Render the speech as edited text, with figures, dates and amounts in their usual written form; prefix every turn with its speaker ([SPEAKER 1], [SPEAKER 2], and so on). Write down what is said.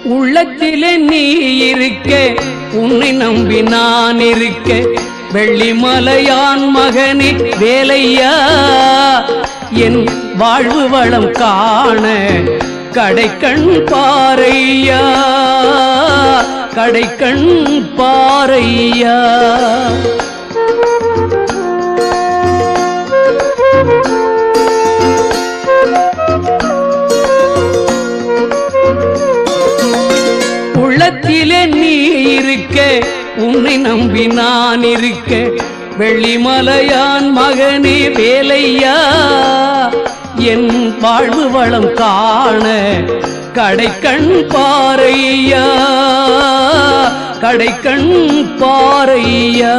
[SPEAKER 1] உள்ளத்திலே நீ இருக்க, உன்னை நம்பி நான் இருக்க, வெள்ளிமலையான் மகனே வேலையா, என் வாழ்வு வளம் காண கடைக்கண் பாரையா, கடைக்கண் பாரையா. உள்ளத்திலே நீ இருக்க, உன்னை நம்பி நான் இருக்க, வெள்ளிமலையான் மகனே வேலையா, என் வாழ்வு வளம் காண கடைக்கண் பாரையா, கடைக்கண் பாரையா.